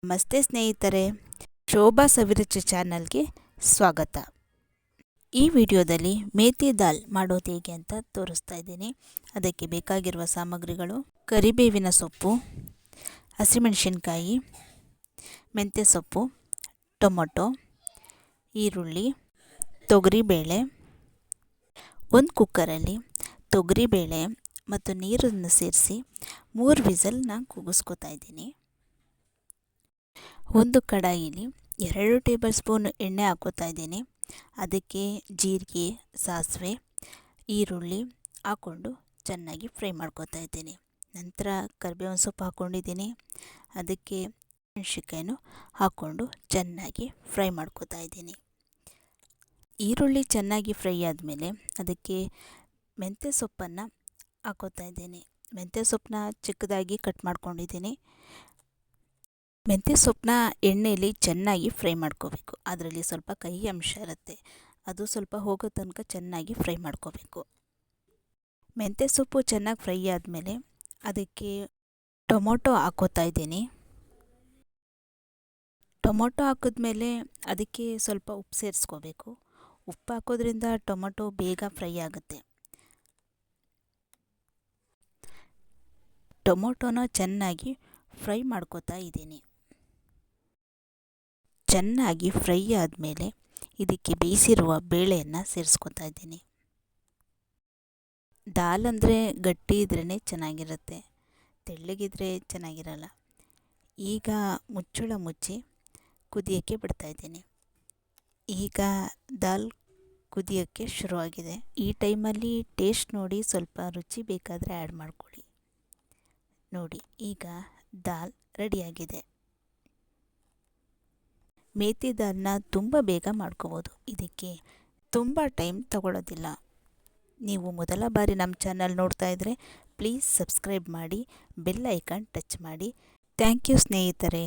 ನಮಸ್ತೆ ಸ್ನೇಹಿತರೆ, ಶೋಭಾ ಸವಿರುಚಿ ಚಾನಲ್ಗೆ ಸ್ವಾಗತ. ಈ ವಿಡಿಯೋದಲ್ಲಿ ಮೇಥಿ ದಾಲ್ ಮಾಡೋದು ಹೇಗೆ ಅಂತ ತೋರಿಸ್ತಾ ಇದ್ದೀನಿ. ಅದಕ್ಕೆ ಬೇಕಾಗಿರುವ ಸಾಮಗ್ರಿಗಳು: ಕರಿಬೇವಿನ ಸೊಪ್ಪು, ಹಸಿಮೆಣಸಿನಕಾಯಿ, ಮೆಂತ್ಯ ಸೊಪ್ಪು, ಟೊಮೊಟೊ, ಈರುಳ್ಳಿ, ತೊಗರಿಬೇಳೆ. ಒಂದು ಕುಕ್ಕರಲ್ಲಿ ತೊಗರಿಬೇಳೆ ಮತ್ತು ನೀರನ್ನು ಸೇರಿಸಿ 3 ವಿಸಲ್ನ ಕೂಗಿಸ್ಕೊತಾ ಇದ್ದೀನಿ. ಒಂದು ಕಡಾಯಿಲಿ 2 ಟೇಬಲ್ ಸ್ಪೂನ್ ಎಣ್ಣೆ ಹಾಕೋತಾ ಇದ್ದೀನಿ. ಅದಕ್ಕೆ ಜೀರಿಗೆ, ಸಾಸಿವೆ, ಈರುಳ್ಳಿ ಹಾಕ್ಕೊಂಡು ಚೆನ್ನಾಗಿ ಫ್ರೈ ಮಾಡ್ಕೋತಾ ಇದ್ದೀನಿ. ನಂತರ ಕರಿಬೇವಿನ ಸೊಪ್ಪು ಹಾಕ್ಕೊಂಡಿದ್ದೀನಿ. ಅದಕ್ಕೆ ಮೆಣಸಿನ್ಕಾಯಿನೂ ಹಾಕ್ಕೊಂಡು ಚೆನ್ನಾಗಿ ಫ್ರೈ ಮಾಡ್ಕೋತಾ ಇದ್ದೀನಿ. ಈರುಳ್ಳಿ ಚೆನ್ನಾಗಿ ಫ್ರೈ ಆದಮೇಲೆ ಅದಕ್ಕೆ ಮೆಂತ್ಯ ಸೊಪ್ಪನ್ನು ಹಾಕೋತಾ ಇದ್ದೀನಿ. ಮೆಂತ್ಯ ಸೊಪ್ಪನ್ನ ಚಿಕ್ಕದಾಗಿ ಕಟ್ ಮಾಡ್ಕೊಂಡಿದ್ದೀನಿ. ಮೆಂತ್ಯ ಸೊಪ್ಪನ್ನ ಎಣ್ಣೆಯಲ್ಲಿ ಚೆನ್ನಾಗಿ ಫ್ರೈ ಮಾಡ್ಕೋಬೇಕು. ಅದರಲ್ಲಿ ಸ್ವಲ್ಪ ಕಹಿ ಅಂಶ ಇರುತ್ತೆ, ಅದು ಸ್ವಲ್ಪ ಹೋಗೋ ತನಕ ಚೆನ್ನಾಗಿ ಫ್ರೈ ಮಾಡ್ಕೋಬೇಕು. ಮೆಂತ್ಯ ಸೊಪ್ಪು ಚೆನ್ನಾಗಿ ಫ್ರೈ ಆದಮೇಲೆ ಅದಕ್ಕೆ ಟೊಮೊಟೊ ಹಾಕೋತಾ ಇದ್ದೀನಿ. ಟೊಮೊಟೊ ಹಾಕಿದ್ಮೇಲೆ ಅದಕ್ಕೆ ಸ್ವಲ್ಪ ಉಪ್ಪು ಸೇರಿಸ್ಕೋಬೇಕು. ಉಪ್ಪು ಹಾಕೋದ್ರಿಂದ ಟೊಮೊಟೊ ಬೇಗ ಫ್ರೈ ಆಗುತ್ತೆ. ಟೊಮೊಟೊನ ಚೆನ್ನಾಗಿ ಫ್ರೈ ಮಾಡ್ಕೋತಾ ಇದ್ದೀನಿ. ಚೆನ್ನಾಗಿ ಫ್ರೈ ಆದಮೇಲೆ ಇದಕ್ಕೆ ಬೇಯಿಸಿರುವ ಬೇಳೆಯನ್ನು ಸೇರಿಸ್ಕೊತಾ ಇದ್ದೀನಿ. ದಾಲ್ ಅಂದರೆ ಗಟ್ಟಿ ಇದ್ರೇ ಚೆನ್ನಾಗಿರುತ್ತೆ, ತೆಳ್ಳಗಿದ್ರೆ ಚೆನ್ನಾಗಿರಲ್ಲ. ಈಗ ಮುಚ್ಚಳ ಮುಚ್ಚಿ ಕುದಿಯೋಕ್ಕೆ ಬಿಡ್ತಾಯಿದ್ದೀನಿ. ಈಗ ದಾಲ್ ಕುದಿಯೋಕ್ಕೆ ಶುರುವಾಗಿದೆ. ಈ ಟೈಮಲ್ಲಿ ಟೇಸ್ಟ್ ನೋಡಿ, ಸ್ವಲ್ಪ ರುಚಿ ಬೇಕಾದರೆ ಆ್ಯಡ್ ಮಾಡ್ಕೊಳ್ಳಿ. ನೋಡಿ, ಈಗ ದಾಲ್ ರೆಡಿಯಾಗಿದೆ. ಮೇಥಿ ದಾಲ್ನ ತುಂಬ ಬೇಗ ಮಾಡ್ಕೋಬೋದು. ಇದಕ್ಕೆ ತುಂಬ ಟೈಮ್ ತಗೊಳ್ಳೋದಿಲ್ಲ. ನೀವು ಮೊದಲ ಬಾರಿ ನಮ್ಮ ಚಾನಲ್ ನೋಡ್ತಾ ಇದ್ದರೆ ಪ್ಲೀಸ್ ಸಬ್ಸ್ಕ್ರೈಬ್ ಮಾಡಿ, ಬೆಲ್ ಐಕಾನ್ ಟಚ್ ಮಾಡಿ. ಥ್ಯಾಂಕ್ ಯು ಸ್ನೇಹಿತರೆ.